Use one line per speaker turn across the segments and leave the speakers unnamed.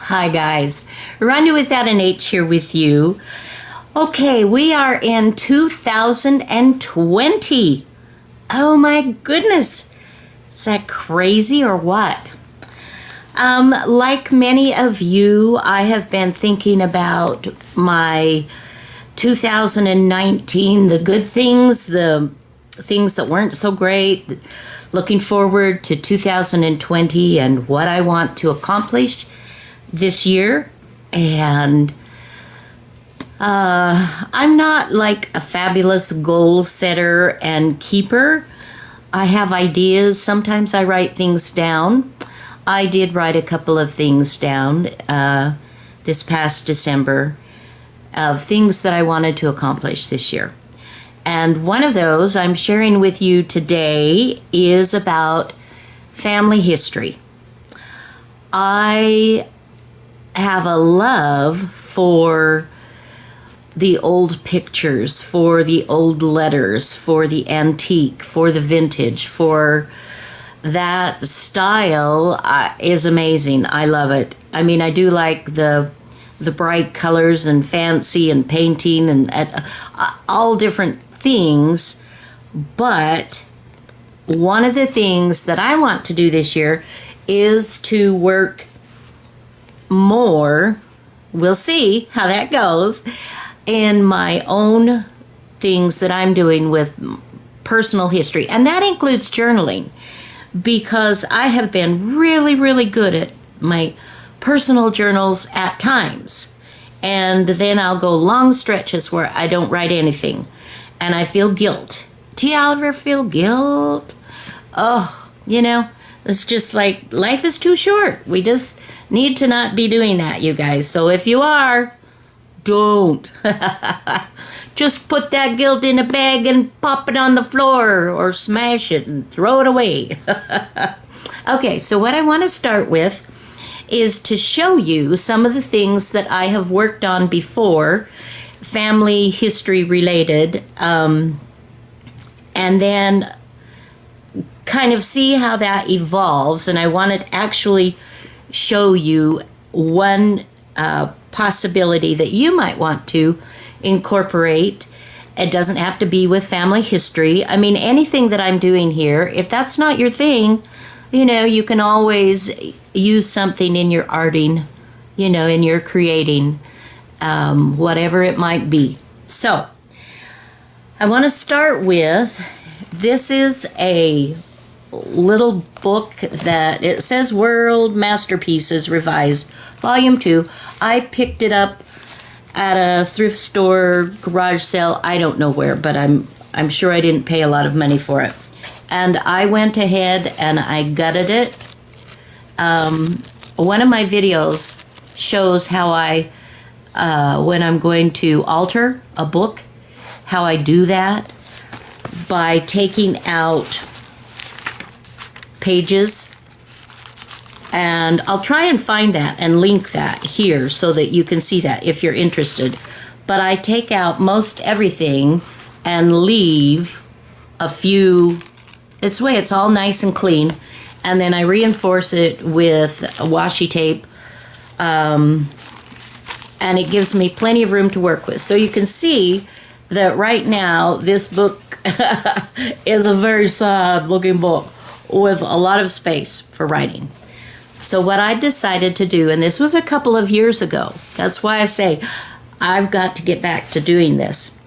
Hi guys, Rhonda without an H here with you. Okay, we are in 2020. Oh my goodness, is that crazy or what? Like many of you, I have been thinking about my 2019, the good things, the things that weren't so great, looking forward to 2020 and what I want to accomplish this year. And I'm not like a fabulous goal setter and keeper. I have ideas. Sometimes I write things down. I did write a couple of things down this past December of things that I wanted to accomplish this year. And one of those I'm sharing with you today is about family history. I have a love for the old pictures, for the old letters, for the antique, for the vintage, for that style is amazing. I love it. I mean, I do like the bright colors and fancy and painting and all different things, but one of the things that I want to do this year is to work more, we'll see how that goes, in my own things that I'm doing with personal history. And that includes journaling, because I have been really, really good at my personal journals at times. And then I'll go long stretches where I don't write anything. And I feel guilt. Do you ever feel guilt? Oh, it's just like life is too short. We just need to not be doing that, you guys. So if you are, don't. Just put that guilt in a bag and pop it on the floor or smash it and throw it away. Okay, so what I want to start with is to show you some of the things that I have worked on before, family history related, and then kind of see how that evolves. And I want to actually show you one possibility that you might want to incorporate. It doesn't have to be with family history. I mean, anything that I'm doing here, if that's not your thing, you can always use something in your arting, in your creating, whatever it might be. So I want to start with, this is a little book that it says World Masterpieces Revised, Volume 2. I picked it up at a thrift store, garage sale, I don't know where, but I'm sure I didn't pay a lot of money for it. And I went ahead and I gutted it. One of my videos shows how I, when I'm going to alter a book, how I do that by taking out pages. And I'll try and find that and link that here so that you can see that if you're interested. But I take out most everything and leave a few. This way it's all nice and clean. And then I reinforce it with washi tape. And it gives me plenty of room to work with. So you can see that right now this book is a very sad looking book with a lot of space for writing. So what I decided to do, and this was a couple of years ago, that's why I say I've got to get back to doing this.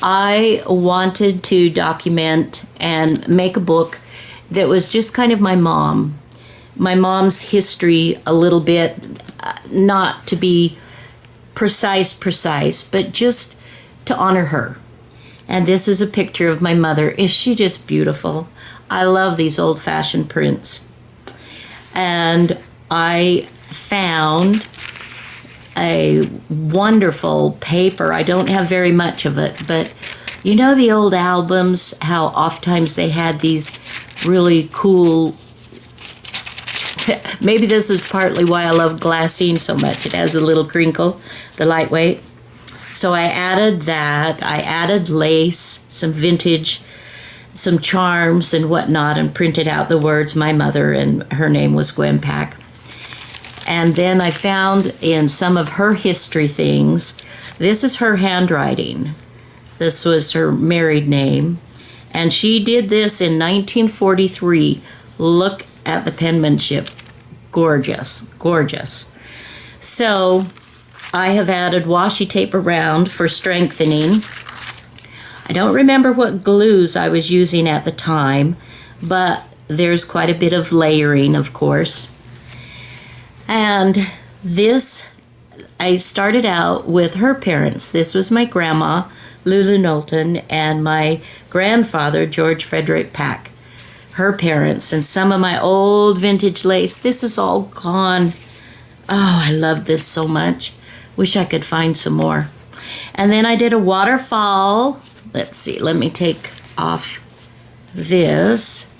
I wanted to document and make a book that was just kind of my mom's history a little bit, not to be precise, but just to honor her. And this is a picture of my mother. Is she just beautiful? I love these old-fashioned prints. And I found a wonderful paper. I don't have very much of it, but the old albums, how oftentimes they had these really cool, maybe this is partly why I love glassine so much. It has a little crinkle, the lightweight. So I added that. I added lace, some vintage, some charms and whatnot, and printed out the words my mother, and her name was Gwen Pack. And then I found in some of her history things, this is her handwriting. This was her married name. And she did this in 1943. Look at the penmanship. Gorgeous, gorgeous. So I have added washi tape around for strengthening. I don't remember what glues I was using at the time, but there's quite a bit of layering, of course. And this, I started out with her parents. This was my grandma, Lulu Knowlton, and my grandfather, George Frederick Pack. Her parents, and some of my old vintage lace. This is all gone. Oh, I love this so much. Wish I could find some more. And then I did a waterfall. Let's see, let me take off this,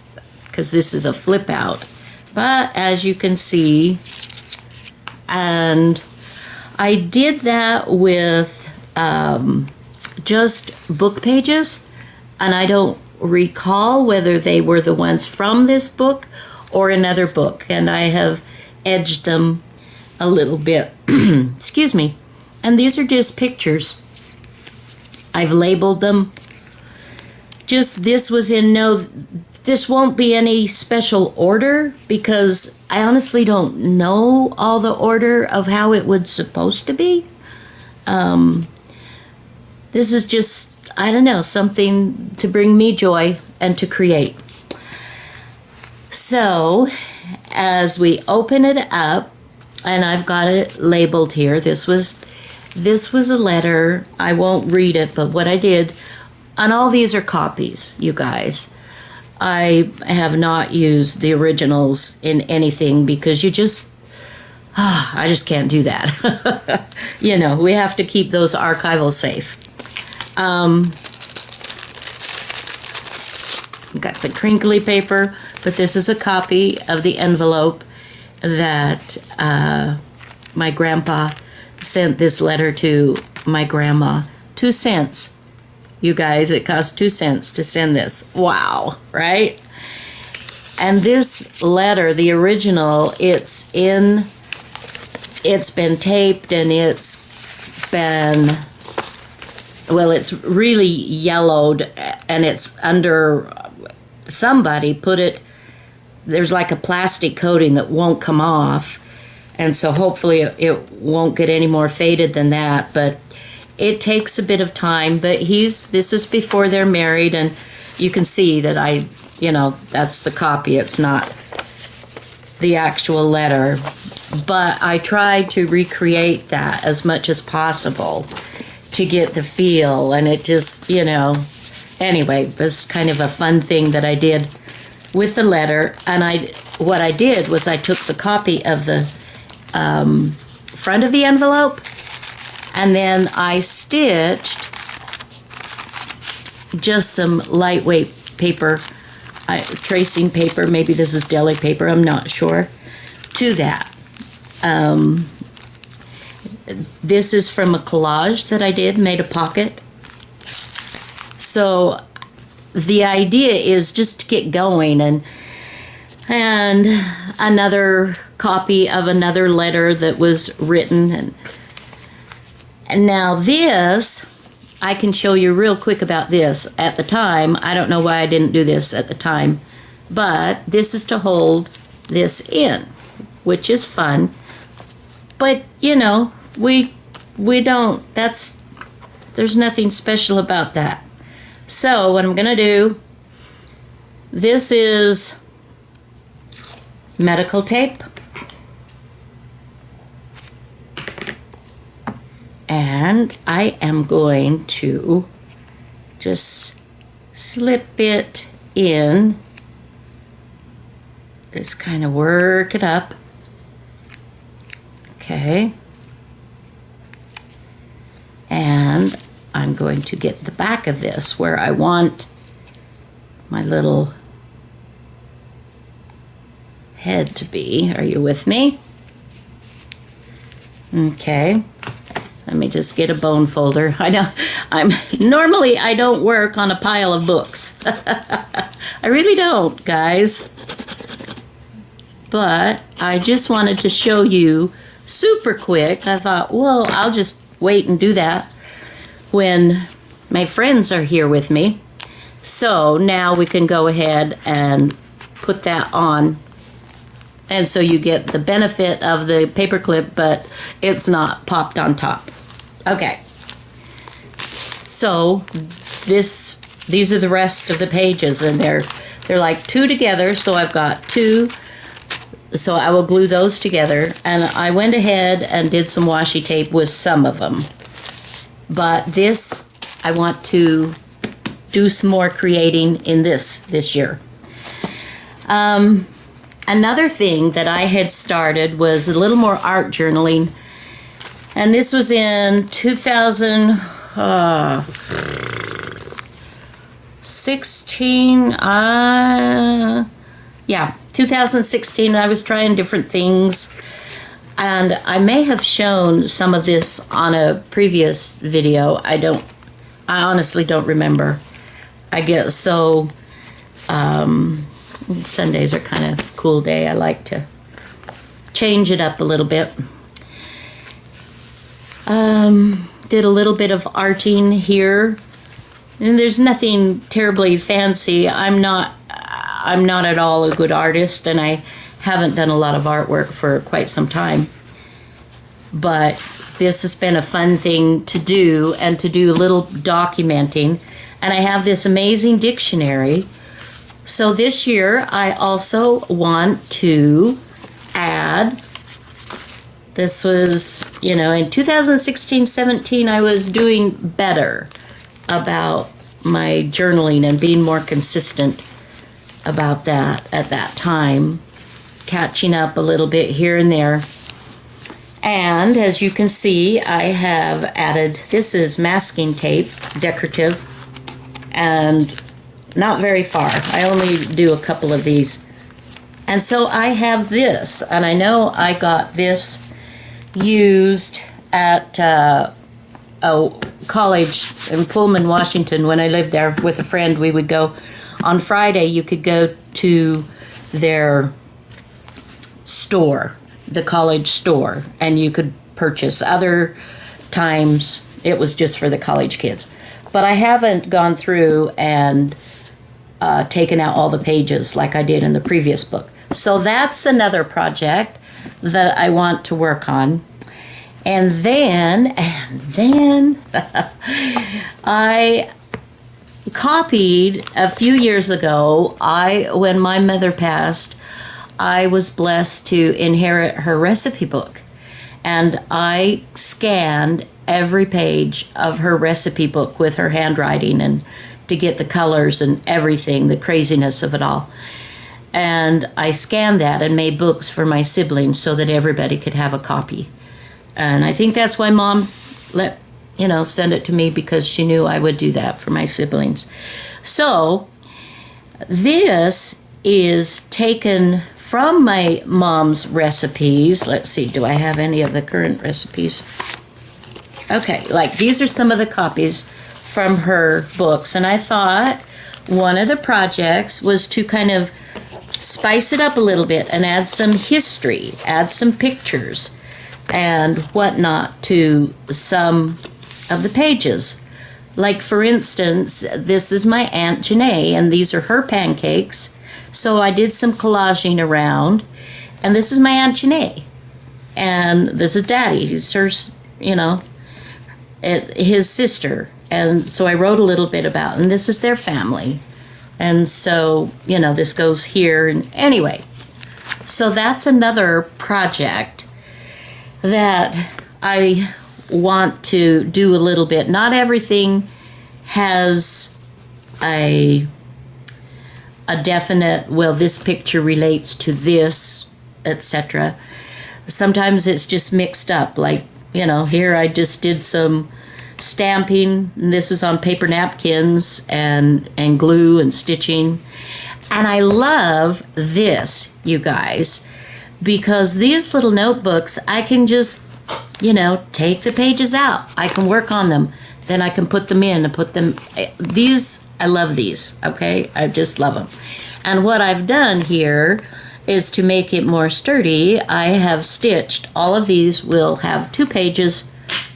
because this is a flip out. But as you can see, and I did that with just book pages, and I don't recall whether they were the ones from this book or another book, and I have edged them a little bit. Excuse me. And these are just pictures. I've labeled them. Just this was in this won't be any special order, because I honestly don't know all the order of how it was supposed to be. This is just, I don't know, something to bring me joy and to create. So as we open it up, and I've got it labeled here, this was a letter. I won't read it, but what I did, and all these are copies, you guys. I have not used the originals in anything, because I just can't do that. You know, we have to keep those archival safe. Got the crinkly paper, but this is a copy of the envelope that my grandpa sent this letter to my grandma. 2 cents. You guys, it cost 2 cents to send this. Wow, right? And this letter, the original, it's been taped, and it's really yellowed, and it's under, somebody put it, there's like a plastic coating that won't come off, and so hopefully it won't get any more faded than that, but it takes a bit of time. But this is before they're married, and you can see that that's the copy. It's not the actual letter, but I tried to recreate that as much as possible to get the feel, and it just, anyway, it was kind of a fun thing that I did with the letter. And what I did was I took the copy of the front of the envelope, and then I stitched just some lightweight paper, tracing paper, maybe this is deli paper, I'm not sure, to that. This is from a collage that I made a pocket. So the idea is just to get going, and another copy of another letter that was written. And now this, I can show you real quick about this. At the time, I don't know why I didn't do this at the time, but this is to hold this in, which is fun. But, we don't, there's nothing special about that. So what I'm going to do, this is medical tape. And I am going to just slip it in, just kind of work it up. Okay. And I'm going to get the back of this where I want my little head to be. Are you with me? Okay. Let me just get a bone folder. I don't work on a pile of books. I really don't, guys. but I just wanted to show you super quick. I thought, well, I'll just wait and do that when my friends are here with me. So now we can go ahead and put that on. And so you get the benefit of the paperclip, but it's not popped on top. Okay. So these are the rest of the pages, and they're like two together, so I've got two. So I will glue those together, and I went ahead and did some washi tape with some of them. But this, I want to do some more creating in this year. Another thing that I had started was a little more art journaling, and this was in 2016. 2016. I was trying different things, and I may have shown some of this on a previous video. I honestly don't remember. I guess so. Sundays are kind of a cool day. I like to change it up a little bit. Did a little bit of arting here, and there's nothing terribly fancy. I'm not at all a good artist, and I haven't done a lot of artwork for quite some time. But this has been a fun thing to do, and to do a little documenting. And I have this amazing dictionary. So this year I also want to add, this was, in 2016-17 I was doing better about my journaling and being more consistent about that at that time, catching up a little bit here and there. And as you can see, I have added, this is masking tape, decorative, and not very far. I only do a couple of these. And so I have this, and I know I got this used at a college in Pullman, Washington. When I lived there with a friend, we would go on Friday. You could go to their store, the college store, and you could purchase. Other times it was just for the college kids. But I haven't gone through and taken out all the pages like I did in the previous book. So that's another project that I want to work on. And then I copied a few years ago, when my mother passed, I was blessed to inherit her recipe book. And I scanned every page of her recipe book with her handwriting, and to get the colors and everything, the craziness of it all. And I scanned that and made books for my siblings so that everybody could have a copy. And I think that's why Mom send it to me, because she knew I would do that for my siblings. So this is taken from my mom's recipes. Let's see, do I have any of the current recipes? Okay, like these are some of the copies from her books. And I thought one of the projects was to kind of spice it up a little bit and add some history, add some pictures and whatnot to some of the pages. Like, for instance, this is my Aunt Janae, and these are her pancakes. So I did some collaging around, and this is my Aunt Janae. And this is Daddy. He's her, his sister. And so I wrote a little bit about, and this is their family. And so, this goes here. And anyway, so that's another project that I want to do a little bit. Not everything has a definite, well, this picture relates to this, etc. Sometimes it's just mixed up. Like, here I just did some stamping, and this is on paper napkins and glue and stitching. And I love this, you guys, because these little notebooks, I can just, take the pages out. I can work on them. Then I can put them in and put them, these, I love these, okay? I just love them. And what I've done here is to make it more sturdy, I have stitched. All of these will have 2 pages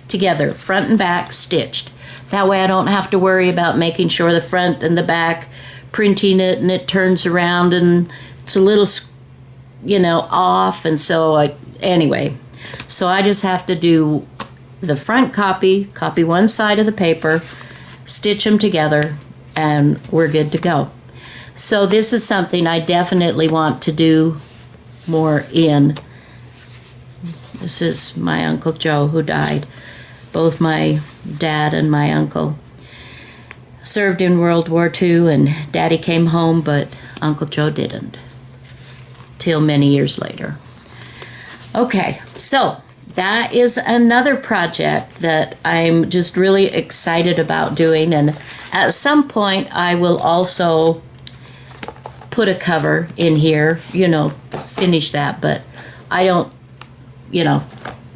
together, front and back stitched. That way I don't have to worry about making sure the front and the back, printing it and it turns around and it's a little, off. And so anyway, so I just have to do the front copy one side of the paper, stitch them together, and we're good to go. So this is something I definitely want to do more in. This is my Uncle Joe who died. Both my dad and my uncle served in World War II, and Daddy came home, but Uncle Joe didn't till many years later. Okay, so that is another project that I'm just really excited about doing, and at some point I will also put a cover in here, finish that, but I don't,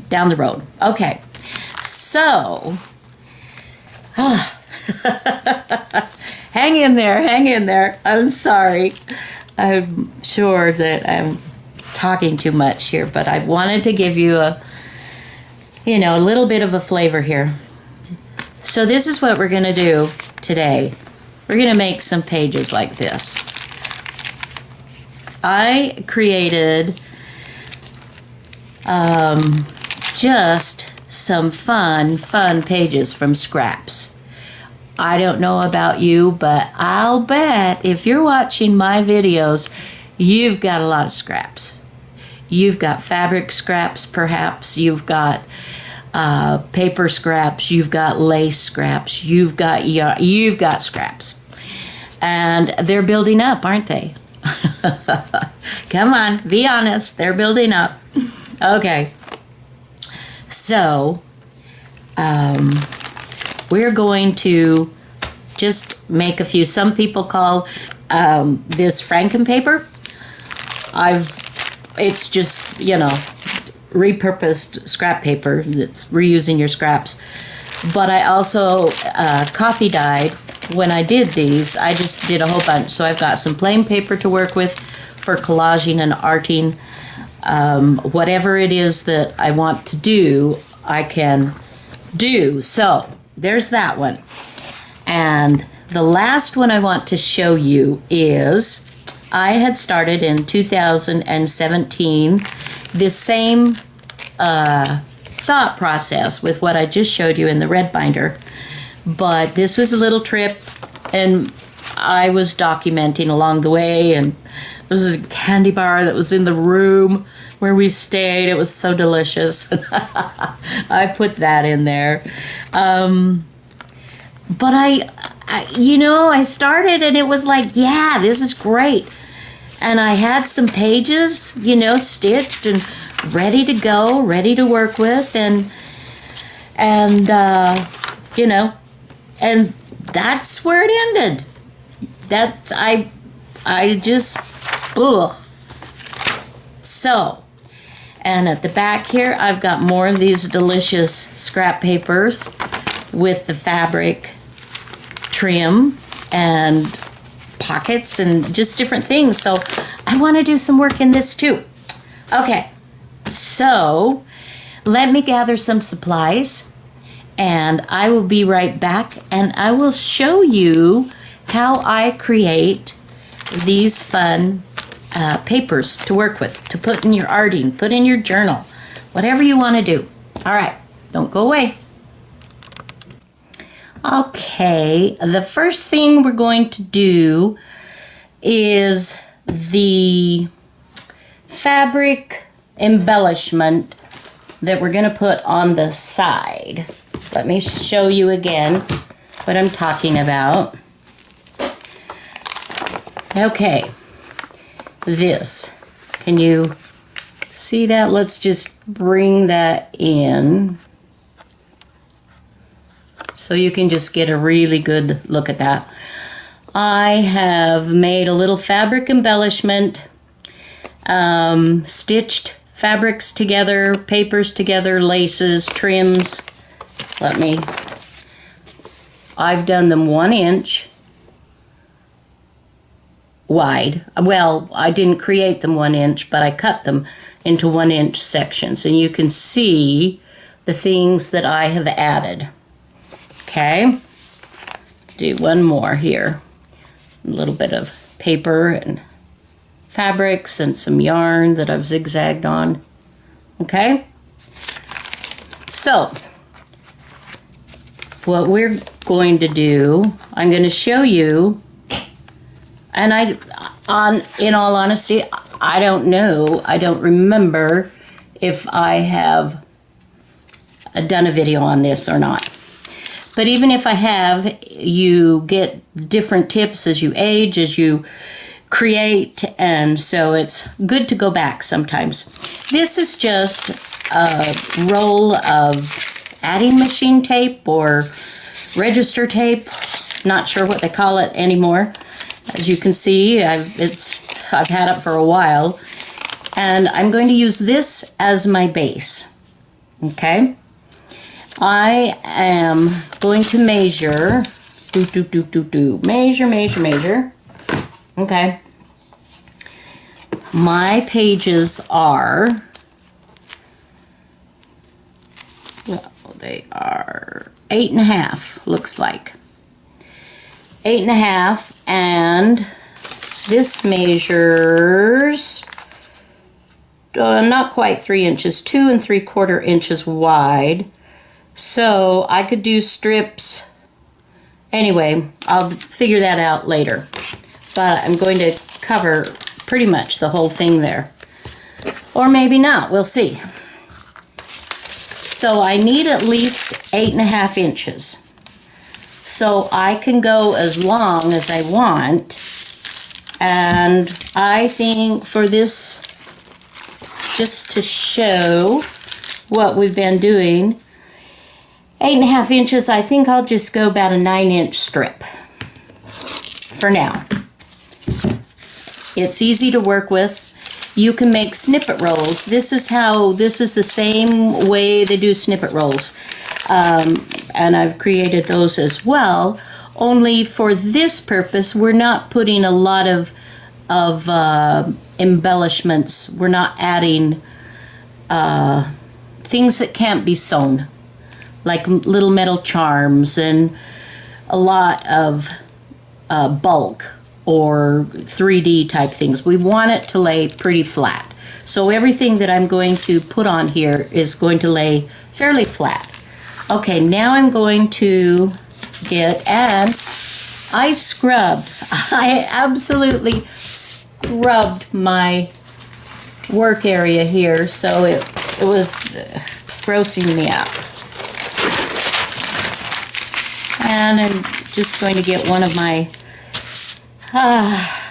down the road. Okay, so, hang in there. I'm sorry. I'm sure that I'm talking too much here, but I wanted to give you a little bit of a flavor here. So this is what we're going to do today. We're going to make some pages like this. I created just some fun pages from scraps. I don't know about you, but I'll bet if you're watching my videos, you've got a lot of scraps. You've got fabric scraps, perhaps. You've got paper scraps. You've got lace scraps. You've got scraps. And they're building up, aren't they? Come on, be honest. They're building up. Okay. So, we're going to just make a few. Some people call this Frankenpaper. It's just, repurposed scrap paper. It's reusing your scraps. But I also coffee dyed. When I did these, I just did a whole bunch. So I've got some plain paper to work with for collaging and arting. Whatever it is that I want to do, I can do. So there's that one. And the last one I want to show you is I had started in 2017 this same thought process with what I just showed you in the red binder. But this was a little trip, and I was documenting along the way, and there was a candy bar that was in the room where we stayed. It was so delicious. I put that in there. But I started, and it was like, yeah, this is great. And I had some pages, stitched and ready to go, ready to work with, and that's where it ended. I just, ugh. So, and at the back here, I've got more of these delicious scrap papers with the fabric trim and pockets and just different things. So I want to do some work in this too. Okay, so let me gather some supplies, and I will be right back, and I will show you how I create these fun papers to work with, to put in your arting, put in your journal, whatever you want to do. All right, don't go away. Okay, the first thing we're going to do is the fabric embellishment that we're going to put on the side. Let me show you again what I'm talking about. Okay, this. Can you see that? Let's just bring that in so you can just get a really good look at that. I have made a little fabric embellishment, stitched fabrics together, papers together, laces, trims. I've done them 1 inch wide. Well, I didn't create them 1 inch, but I cut them into 1 inch sections. And you can see the things that I have added. Okay, do one more here. A little bit of paper and fabrics and some yarn that I've zigzagged on. Okay, so what we're going to do, I'm going to show you, and in all honesty, I don't know, I don't remember if I have done a video on this or not. But even if I have, you get different tips as you age, as you create, and so it's good to go back sometimes. This is just a roll of adding machine tape or register tape. Not sure what they call it anymore. As you can see, I've had it for a while, and I'm going to use this as my base. Okay, I am going to measure. Measure. Okay, my pages are. Well, they are 8.5, looks like. 8.5, and this measures not quite 3 inches, 2 3/4 inches wide. So I could do strips. Anyway, I'll figure that out later. But I'm going to cover pretty much the whole thing there. Or maybe not, we'll see. So I need at least 8.5 inches. So I can go as long as I want. And I think for this, just to show what we've been doing, 8.5 inches, I think I'll just go about a 9-inch strip for now. It's easy to work with. You can make snippet rolls. This is the same way they do snippet rolls. And I've created those as well. Only for this purpose, we're not putting a lot of embellishments. We're not adding things that can't be sewn, like little metal charms and a lot of bulk or 3D type things. We want it to lay pretty flat. So everything that I'm going to put on here is going to lay fairly flat. Okay, now I'm going to and I absolutely scrubbed my work area here, so it was grossing me out. And I'm just going to get one of my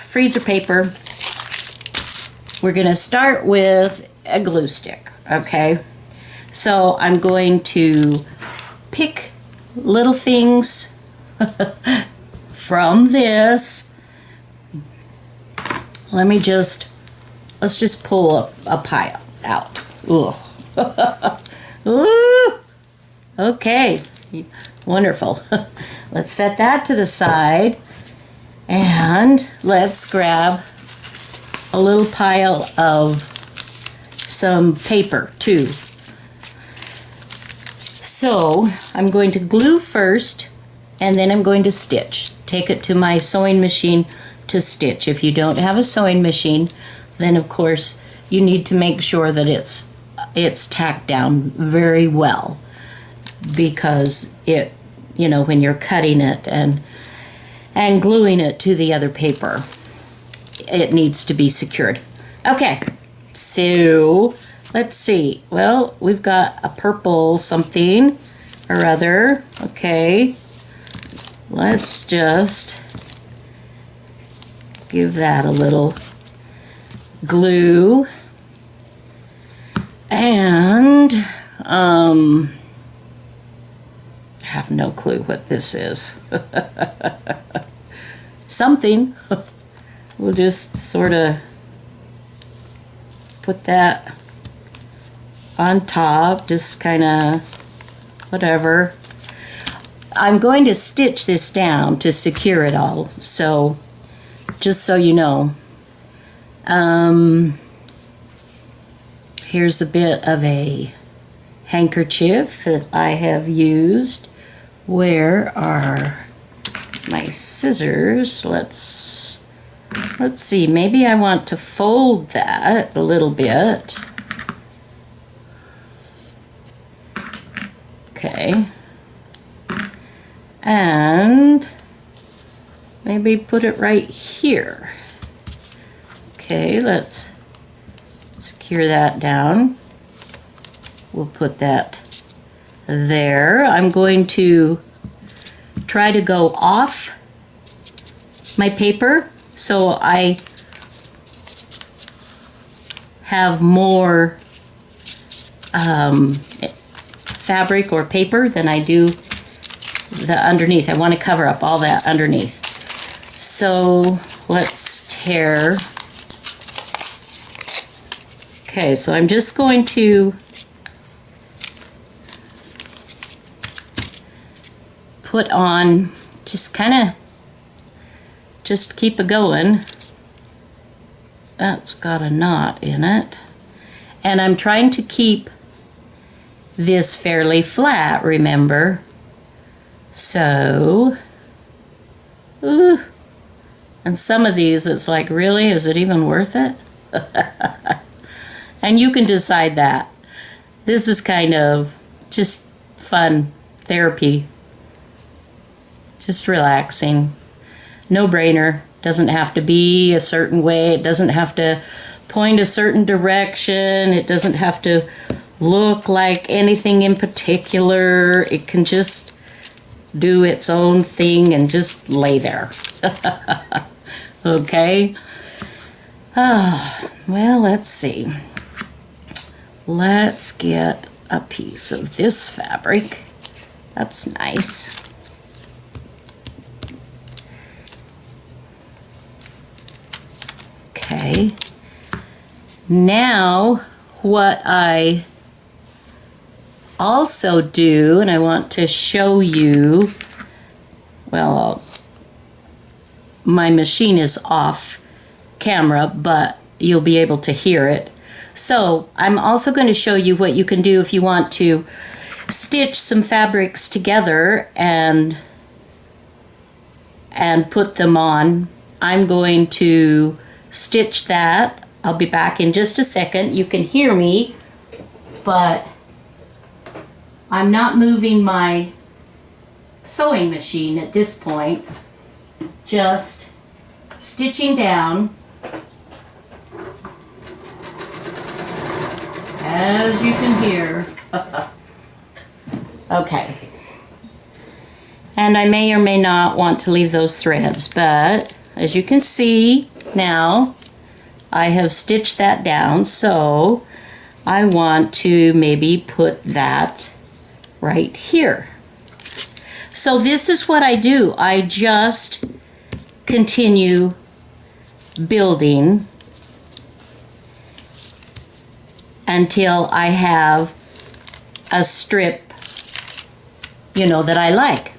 freezer paper. We're going to start with a glue stick, okay? So I'm going to pick little things from this. Let's just pull a pile out. Ugh. Ooh. Okay, wonderful. Let's set that to the side. And let's grab a little pile of some paper too. So I'm going to glue first, and then I'm going to stitch. Take it to my sewing machine to stitch. If you don't have a sewing machine, then of course you need to make sure that it's tacked down very well, because when you're cutting it and gluing it to the other paper, it needs to be secured. Okay, so let's see. Well, we've got a purple something or other. Okay, let's just give that a little glue. And I have no clue what this is. Something. We'll just sort of put that on top, just kind of whatever. I'm going to stitch this down to secure it all, so just so you know. Here's a bit of a handkerchief that I have used. Where are my scissors? Let's see, maybe I want to fold that a little bit. Okay. And maybe put it right here. Okay, let's secure that down. We'll put that there. I'm going to try to go off my paper so I have more fabric or paper than I do the underneath. I want to cover up all that underneath. So let's tear. Okay, so I'm just going to put on, just keep it going. That's got a knot in it. And I'm trying to keep this fairly flat, remember? So, and some of these, it's like, really, is it even worth it? And you can decide that. This is kind of just fun therapy. Just relaxing. No brainer. Doesn't have to be a certain way. It doesn't have to point a certain direction. It doesn't have to look like anything in particular. It can just do its own thing and just lay there. Okay? Well, let's see. Let's get a piece of this fabric. That's nice. Okay. Now, what I also do, and I want to show you, well, my machine is off camera, but you'll be able to hear it. So I'm also going to show you what you can do if you want to stitch some fabrics together and put them on. I'm going to stitch that. I'll be back in just a second. You can hear me, but I'm not moving my sewing machine at this point. Just stitching down. As you can hear. Okay. And I may or may not want to leave those threads, but as you can see now, I have stitched that down, so I want to maybe put that right here. So this is what I do. I just continue building until I have a strip, that I like.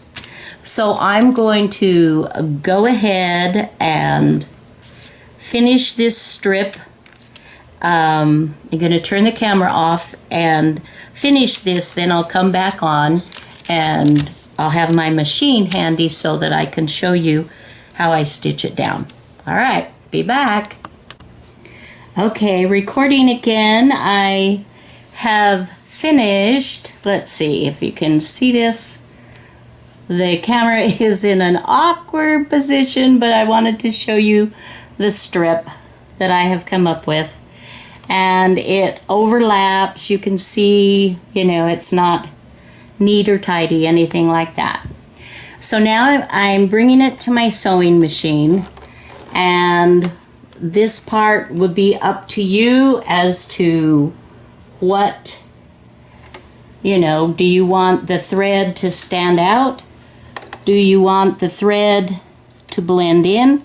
So I'm going to go ahead and finish this strip. I'm going to turn the camera off and finish this, then I'll come back on and I'll have my machine handy so that I can show you how I stitch it down. All right, be back. Okay, recording again. I have finished. Let's see if you can see this. The camera is in an awkward position, but I wanted to show you the strip that I have come up with. And it overlaps. You can see, it's not neat or tidy, anything like that. So now I'm bringing it to my sewing machine, and this part would be up to you as to what, do you want the thread to stand out? Do you want the thread to blend in?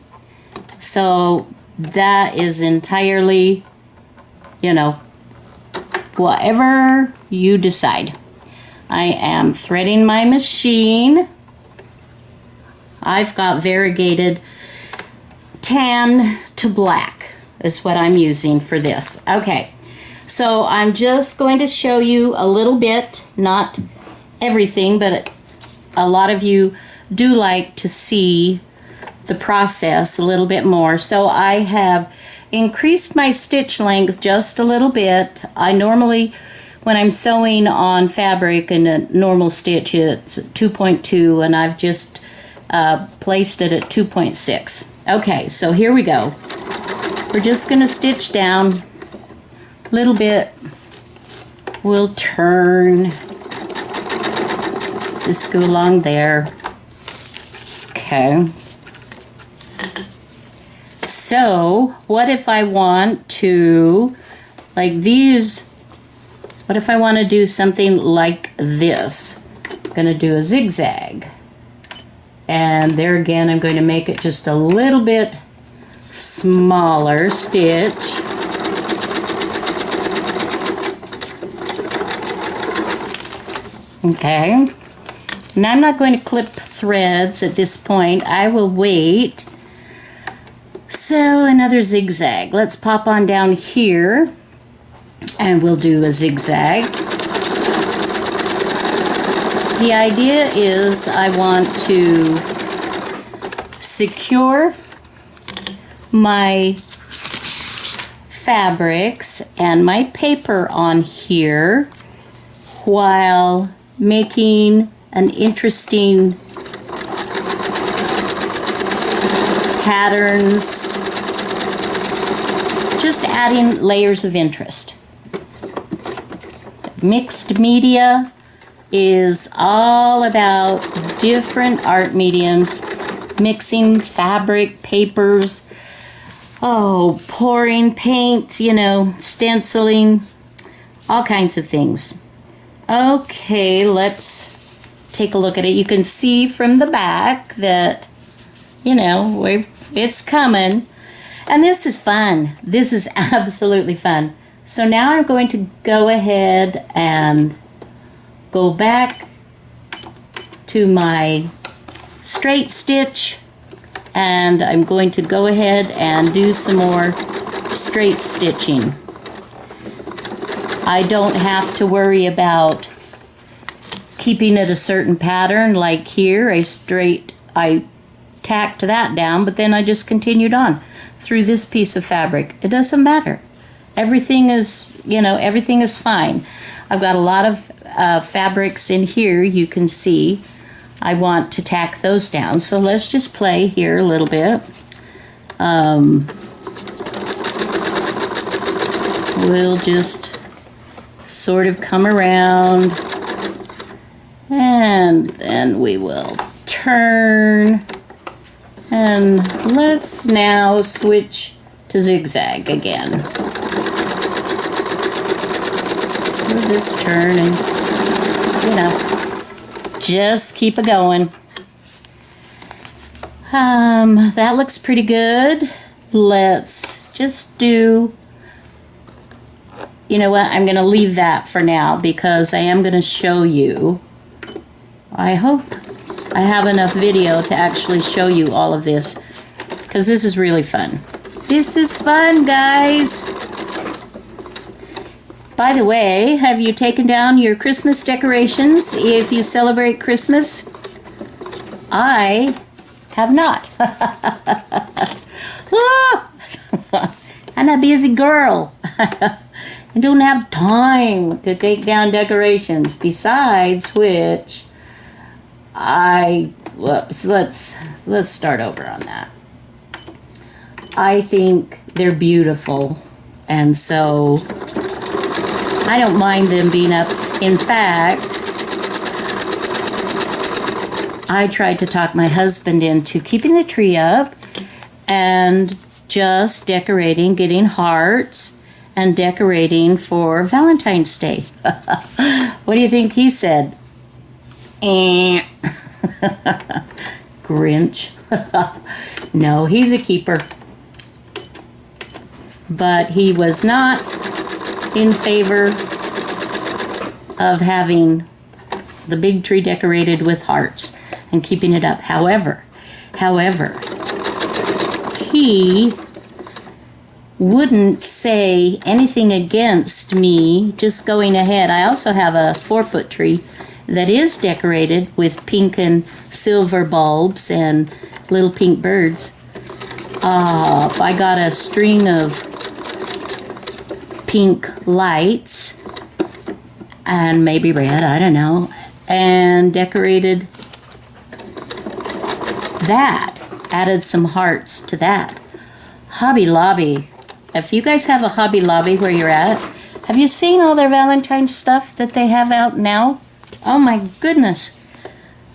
So that is entirely, whatever you decide. I am threading my machine. I've got variegated tan to black is what I'm using for this. Okay, so I'm just going to show you a little bit, not everything, but a lot of you do like to see the process a little bit more. So I have increased my stitch length just a little bit. I normally, when I'm sewing on fabric in a normal stitch, it's 2.2, and I've just placed it at 2.6. Okay, so here we go. We're just going to stitch down a little bit. We'll turn. Just go along there. Okay. So, what if I want to, like these, what if I want to do something like this? I'm going to do a zigzag. And there again, I'm going to make it just a little bit smaller stitch. Okay. And I'm not going to clip threads at this point. I will wait. So another zigzag. Let's pop on down here and we'll do a zigzag. The idea is I want to secure my fabrics and my paper on here while making an interesting patterns, just adding layers of interest. Mixed media is all about different art mediums, mixing fabric, papers, pouring paint, stenciling, all kinds of things. Okay, let's take a look at it. You can see from the back that, it's coming. And this is fun. This is absolutely fun. So now I'm going to go ahead and go back to my straight stitch, and I'm going to go ahead and do some more straight stitching. I don't have to worry about keeping it a certain pattern. Like here, I tacked that down, but then I just continued on through this piece of fabric. It doesn't matter. Everything is, everything is fine. I've got a lot of fabrics in here, you can see. I want to tack those down. So let's just play here a little bit. We'll just sort of come around, and then we will turn. And let's now switch to zigzag again. We'll just turn and, just keep it going. That looks pretty good. Let's just do, I'm going to leave that for now because I am going to show you. I hope I have enough video to actually show you all of this, because this is really fun. This is fun, guys. By the way, have you taken down your Christmas decorations if you celebrate Christmas? I have not. I'm a busy girl. I don't have time to take down decorations. Besides which, let's start over on that. I think they're beautiful, and so I don't mind them being up. In fact, I tried to talk my husband into keeping the tree up and just decorating, getting hearts and decorating for Valentine's Day. What do you think he said? Grinch. No, he's a keeper. But he was not in favor of having the big tree decorated with hearts and keeping it up. However, he he wouldn't say anything against me just going ahead. I also have a 4-foot tree that is decorated with pink and silver bulbs and little pink birds. If I got a string of pink lights and maybe red, I don't know, and decorated that, added some hearts to that. Hobby Lobby. If you guys have a Hobby Lobby where you're at, have you seen all their Valentine's stuff that they have out now? Oh my goodness.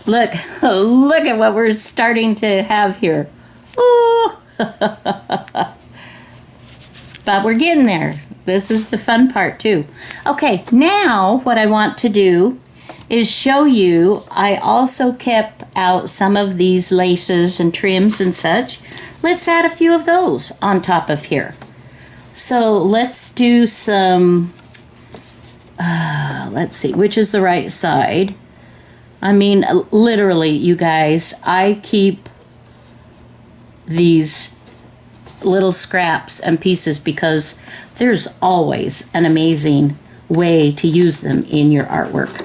Look, look at what we're starting to have here. Ooh. But we're getting there. This is the fun part too. Okay, now what I want to do is show you, I also kept out some of these laces and trims and such. Let's add a few of those on top of here. So let's do some, let's see, which is the right side? I mean, literally, you guys, I keep these little scraps and pieces because there's always an amazing way to use them in your artwork.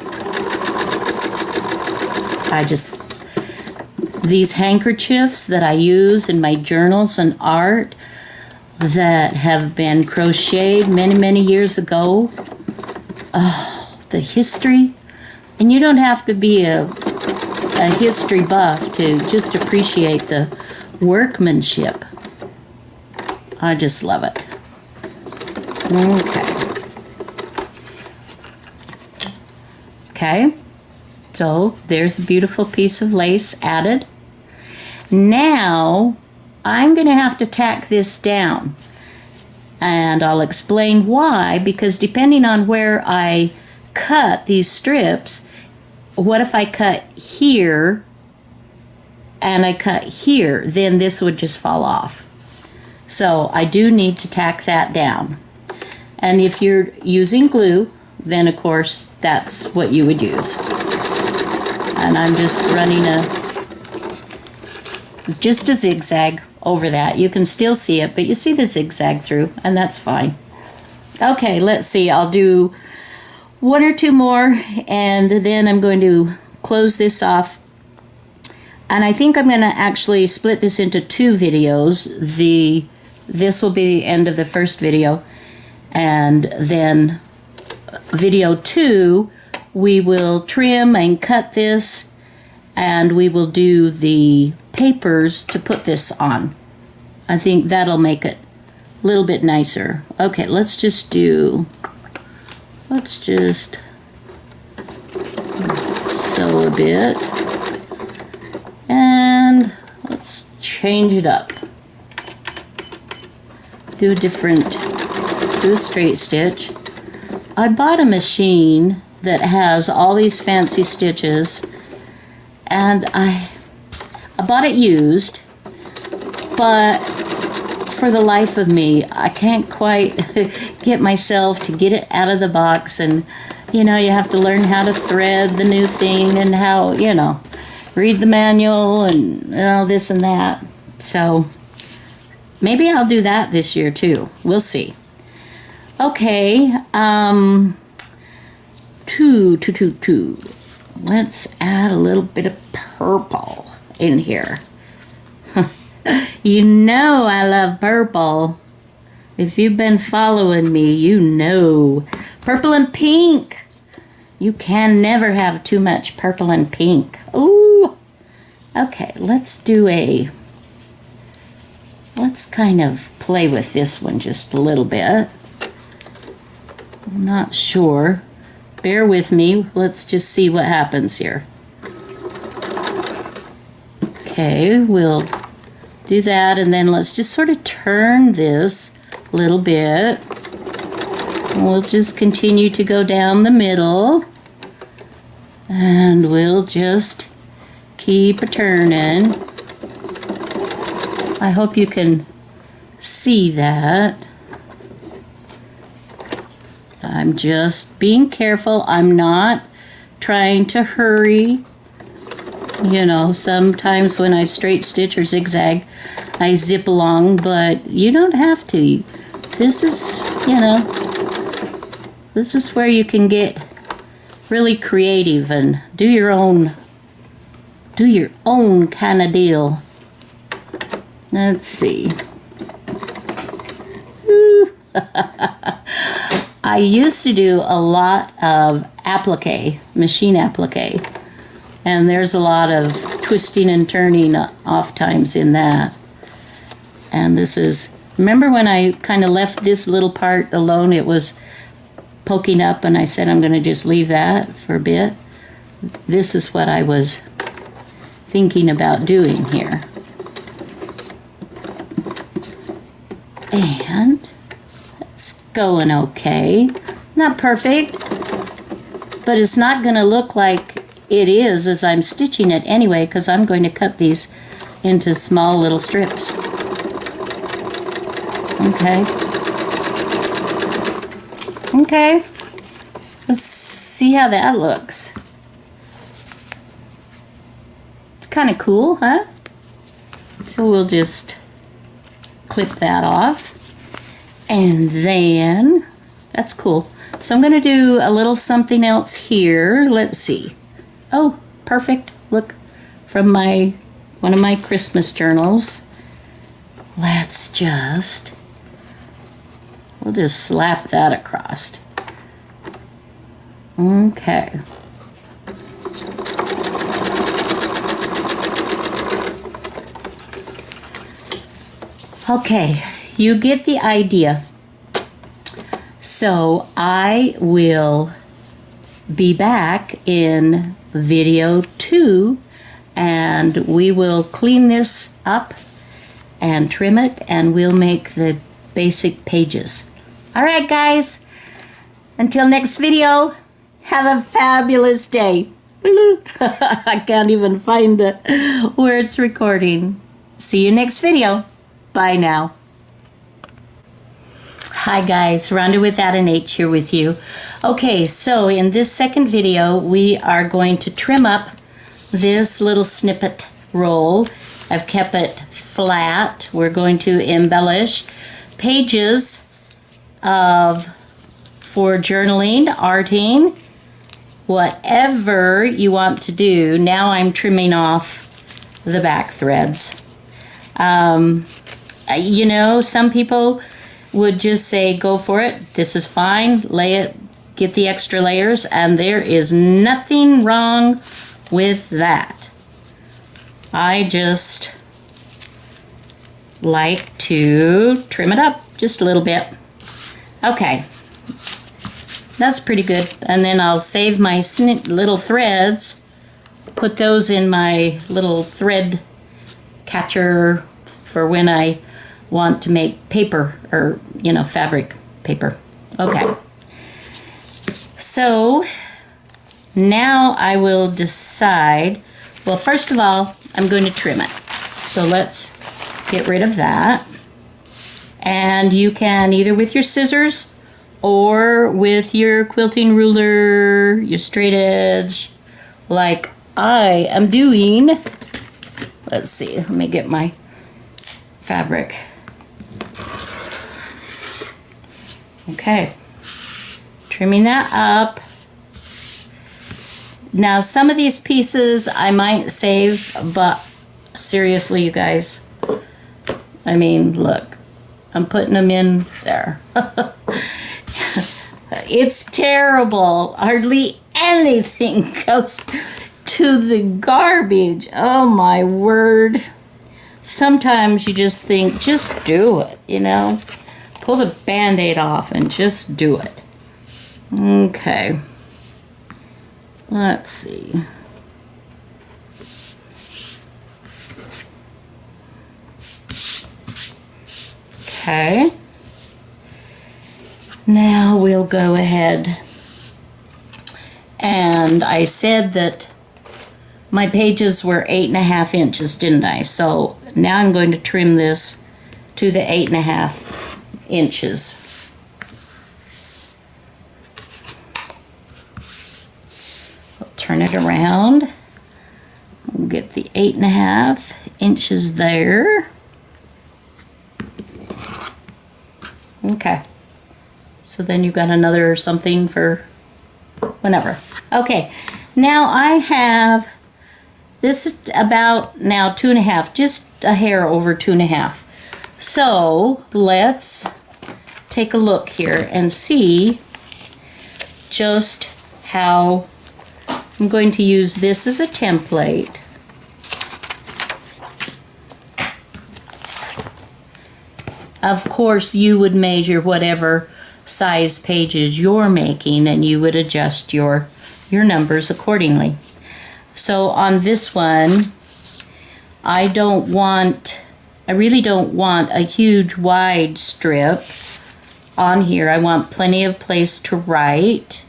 These handkerchiefs that I use in my journals and art that have been crocheted many, many years ago. Oh, the history. And you don't have to be a history buff to just appreciate the workmanship. I just love it. Okay. So there's a beautiful piece of lace added. Now I'm going to have to tack this down. And I'll explain why, because depending on where I cut these strips, what if I cut here and I cut here, then this would just fall off. So I do need to tack that down. And if you're using glue, then of course that's what you would use. And I'm just running just a zigzag over that. You can still see it, but you see the zigzag through, and that's fine. Okay, let's see. I'll do 1 or 2 more, and then I'm going to close this off. And I think I'm going to actually split this into 2 videos. This will be the end of the first video, and then video 2, we will trim and cut this, and we will do the papers to put this on. I think that'll make it a little bit nicer. Okay, let's just sew a bit, and let's change it up. Do a straight stitch. I bought a machine that has all these fancy stitches, and I bought it used, but for the life of me, I can't quite get myself to get it out of the box. And you know, you have to learn how to thread the new thing and how, you know, read the manual and all this and that. So maybe I'll do that this year too. We'll see. Okay, two. Let's add a little bit of purple in here. You know I love purple. If you've been following me, you know. Purple and pink. You can never have too much purple and pink. Ooh. Okay, let's kind of play with this one just a little bit. I'm not sure. Bear with me. Let's just see what happens here. Okay, we'll do that, and then let's just sort of turn this a little bit. We'll just continue to go down the middle, and we'll just keep turning. I hope you can see that. I'm just being careful. I'm not trying to hurry. You know, sometimes when I straight stitch or zigzag, I zip along, but you don't have to. This is, you know, this is where you can get really creative and do your own kind of deal. Let's see. I used to do a lot of applique, machine applique, and there's a lot of twisting and turning off times in that. And this is, remember when I kind of left this little part alone, it was poking up, and I said I'm going to just leave that for a bit. This is what I was thinking about doing here. And it's going okay. Not perfect, but it's not going to look like it is as I'm stitching it anyway, because I'm going to cut these into small little strips. Okay. Okay. Let's see how that looks. It's kind of cool, huh? So we'll just clip that off. And then, that's cool. So I'm going to do a little something else here. Let's see. Oh, perfect. Look, from one of my Christmas journals. We'll just slap that across. Okay. Okay, you get the idea. So I will be back in video 2, and we will clean this up and trim it, and we'll make the basic pages. All right, guys, until next video, have a fabulous day. I can't even find where it's recording. See you next video. Bye now. Hi guys, Rhonda without an H here with you. Okay, so in this second video, we are going to trim up this little snippet roll. I've kept it flat. We're going to embellish pages for journaling, arting, whatever you want to do. Now I'm trimming off the back threads. You know, some people would just say, go for it. This is fine. Lay it, get the extra layers, and there is nothing wrong with that. I just like to trim it up just a little bit. Okay, that's pretty good. And then I'll save my little threads, put those in my little thread catcher for when I want to make paper, or, you know, fabric paper. Okay. So now I will decide, well, first of all, I'm going to trim it. So let's get rid of that. And you can either with your scissors or with your quilting ruler, your straight edge, like I am doing. Let's see, let me get my fabric. Okay, trimming that up. Now some of these pieces I might save, but seriously, you guys, I mean, look, I'm putting them in there. It's terrible. Hardly anything goes to the garbage. Oh my word. Sometimes you just think, just do it, you know? Pull the Band-Aid off and just do it. Okay. Let's see. Okay. Now we'll go ahead. And I said that my pages were 8.5 inches, didn't I? So now I'm going to trim this to the 8.5 inches. I'll turn it around. We'll get the 8.5 inches there. Okay. So then you've got another something for whenever. Okay. Now I have, this is about now 2.5, just a hair over 2.5. So let's take a look here and see just how I'm going to use this as a template. Of course, you would measure whatever size pages you're making and you would adjust your numbers accordingly. So on this one, I really don't want a huge wide strip on here. I want plenty of place to write,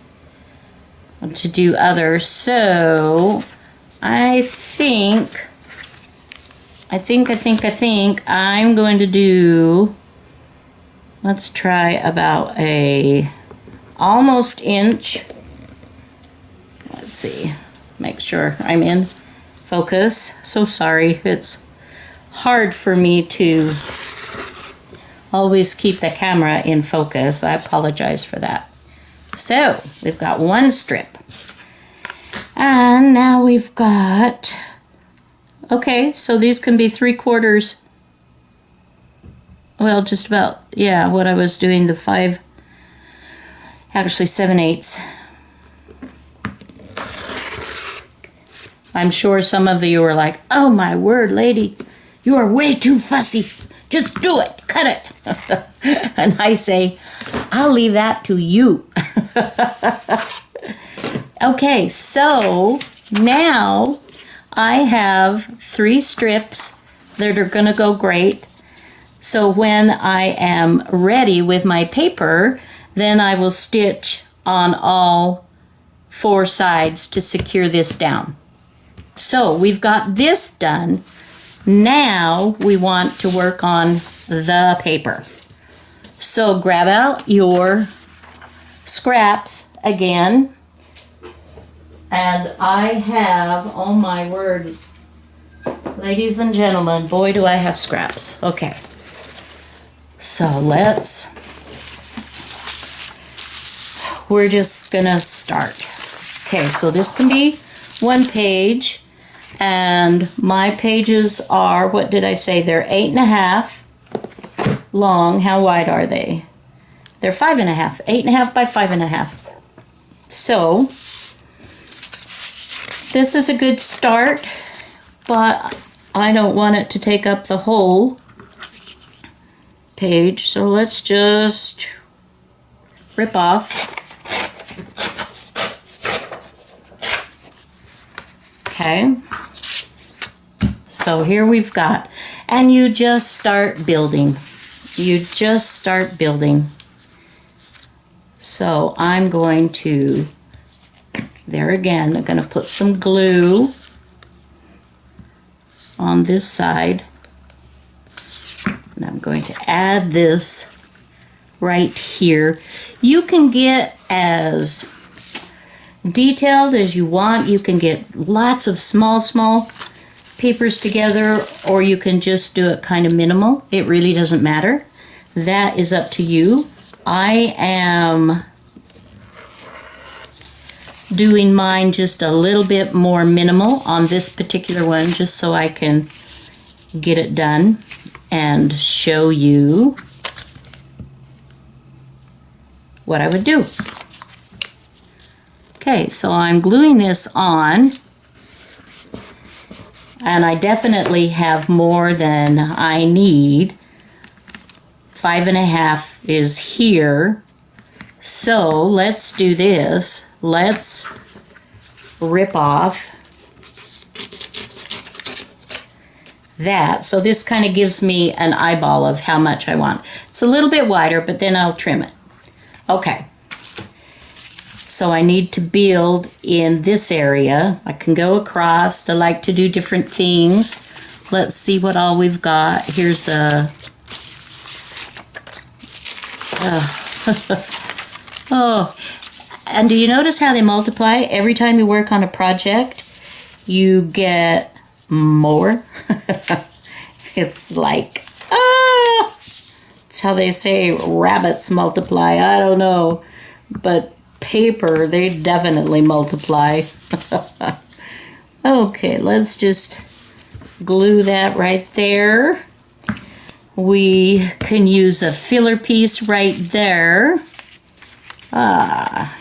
to do others. So I think I'm going to do, let's try about a almost inch. Let's see, make sure I'm in focus. So sorry, it's hard for me to always keep the camera in focus. I apologize for that. So we've got one strip. And now we've got, okay, so these can be 3/4, well, just about, yeah, what I was doing, the 5, actually 7/8. I'm sure some of you are like, oh my word, lady, you are way too fussy. Just do it, cut it. And I say, I'll leave that to you. Okay, so now I have 3 strips that are gonna go great. So when I am ready with my paper, then I will stitch on all 4 sides to secure this down. So we've got this done. Now we want to work on the paper. So grab out your scraps again. And I have, oh my word, ladies and gentlemen, boy do I have scraps. Okay. So we're just gonna start. Okay, so this can be 1 page. And my pages are, what did I say? They're 8.5 long. How wide are they? They're 5.5. 8.5 by 5.5. So this is a good start, but I don't want it to take up the whole page. So let's just rip off. Okay. So here we've got, and you just start building. You just start building. So I'm going to, there again, I'm going to put some glue on this side. And I'm going to add this right here. You can get as detailed as you want. You can get lots of small papers together, or you can just do it kind of minimal. It really doesn't matter. That is up to you. I am doing mine just a little bit more minimal on this particular one, just so I can get it done and show you what I would do. Okay, so I'm gluing this on. And I definitely have more than I need. 5.5 is here. So let's do this. Let's rip off that. So this kind of gives me an eyeball of how much I want. It's a little bit wider, but then I'll trim it. Okay. So I need to build in this area. I can go across. I like to do different things. Let's see what all we've got. Here's a... oh, and do you notice how they multiply? Every time you work on a project, you get more. It's like, It's how they say rabbits multiply. I don't know. But paper, they definitely multiply. Okay, let's just glue that right there. We can use a filler piece right there.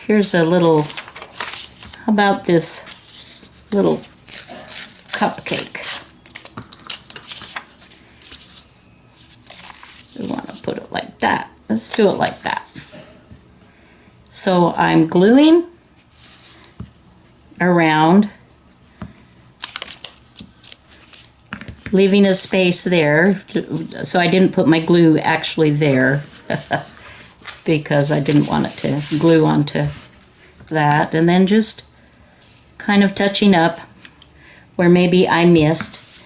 Here's a little, how about this little cupcake? We want to put it like that. Let's do it like that. So I'm gluing around, leaving a space there. So I didn't put my glue actually there because I didn't want it to glue onto that. And then just kind of touching up where maybe I missed.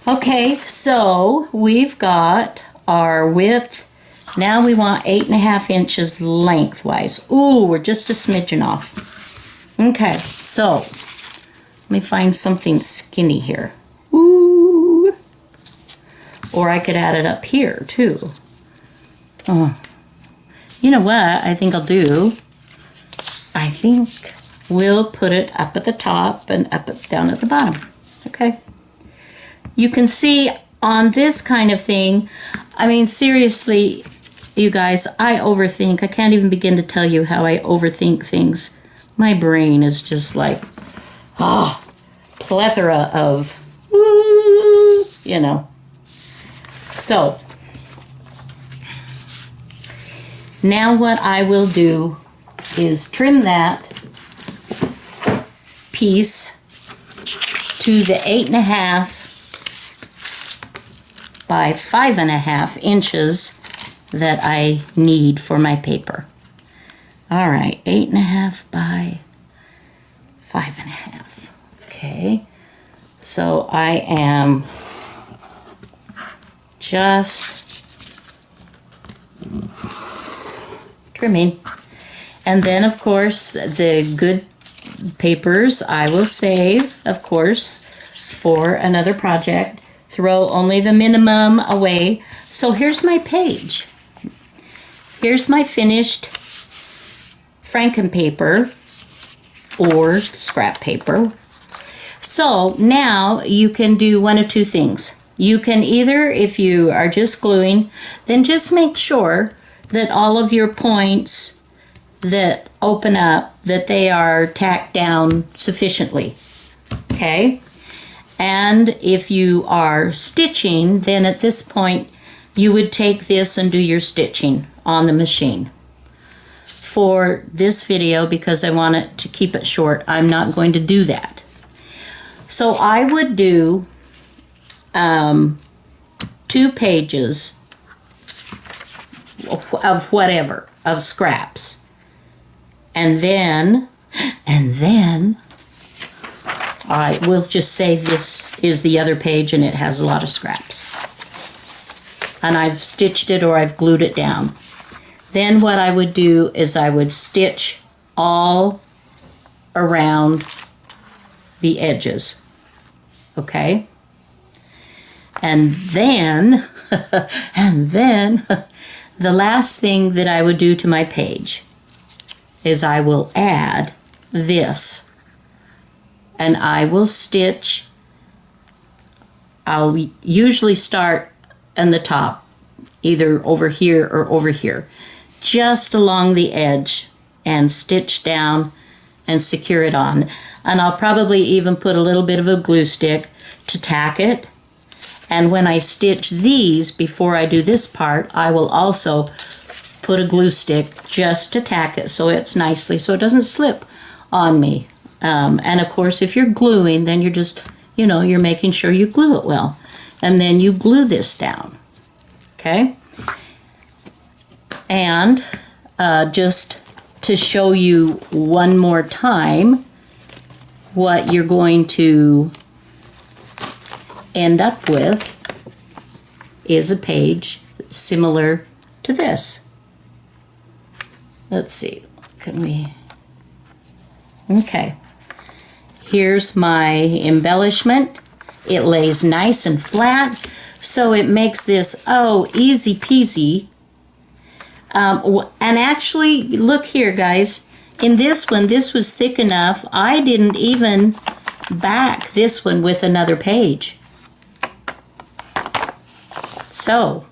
Okay, so we've got our width. Now we want 8.5 inches lengthwise. Ooh, we're just a smidgen off. Okay, so let me find something skinny here. Ooh. Or I could add it up here too. Oh. You know what I think I'll do? I think we'll put it up at the top and down at the bottom. Okay. You can see on this kind of thing, I mean, seriously, you guys, I overthink. I can't even begin to tell you how I overthink things. My brain is just like, plethora of, you know. So, now what I will do is trim that piece to the 8.5 by 5.5 inches that I need for my paper. All right, 8.5 by 5.5. Okay, so I am just trimming. And then, of course, the good papers I will save, of course, for another project. Throw only the minimum away. So here's my page. Here's my finished Frankenpaper or scrap paper. So now you can do one of two things. You can either, if you are just gluing, then just make sure that all of your points that open up, that they are tacked down sufficiently. Okay? And if you are stitching, then at this point, you would take this and do your stitching on the machine. For this video, because I want it to keep it short, I'm not going to do that. So I would do 2 pages of whatever, of scraps. And then I will just say this is the other page and it has a lot of scraps. And I've stitched it or I've glued it down. Then what I would do is I would stitch all around the edges. Okay? And then, the last thing that I would do to my page is I will add this. And I will stitch, I'll usually start in the top, either over here or over here, just along the edge, and stitch down and secure it on. And I'll probably even put a little bit of a glue stick to tack it. And when I stitch these, before I do this part, I will also put a glue stick just to tack it so it's nicely, so it doesn't slip on me. And of course, if you're gluing, then you're just, you're making sure you glue it well. And then you glue this down, okay? And just to show you one more time what you're going to end up with is a page similar to this. Let's see, can we? Okay. Here's my embellishment. It lays nice and flat, so it makes this, easy peasy And actually, look here, guys. In this one, this was thick enough. I didn't even back this one with another page. So,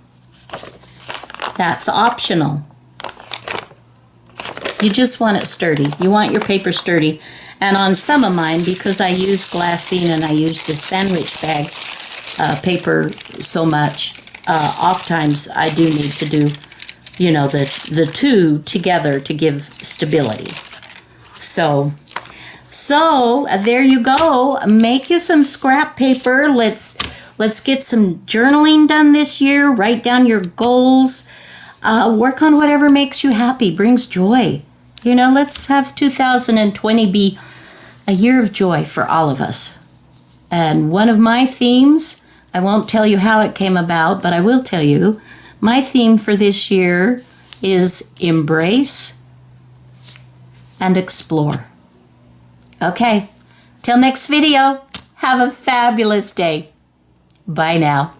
that's optional. You just want it sturdy. You want your paper sturdy. And on some of mine, because I use glassine and I use the sandwich bag paper so much, oftentimes I do need to do, you know, the two together to give stability. So there you go. Make you some scrap paper. Let's get some journaling done this year. Write down your goals. Work on whatever makes you happy, brings joy. You know, let's have 2020 be a year of joy for all of us. And one of my themes, I won't tell you how it came about, but I will tell you, my theme for this year is embrace and explore. Okay, till next video, have a fabulous day. Bye now.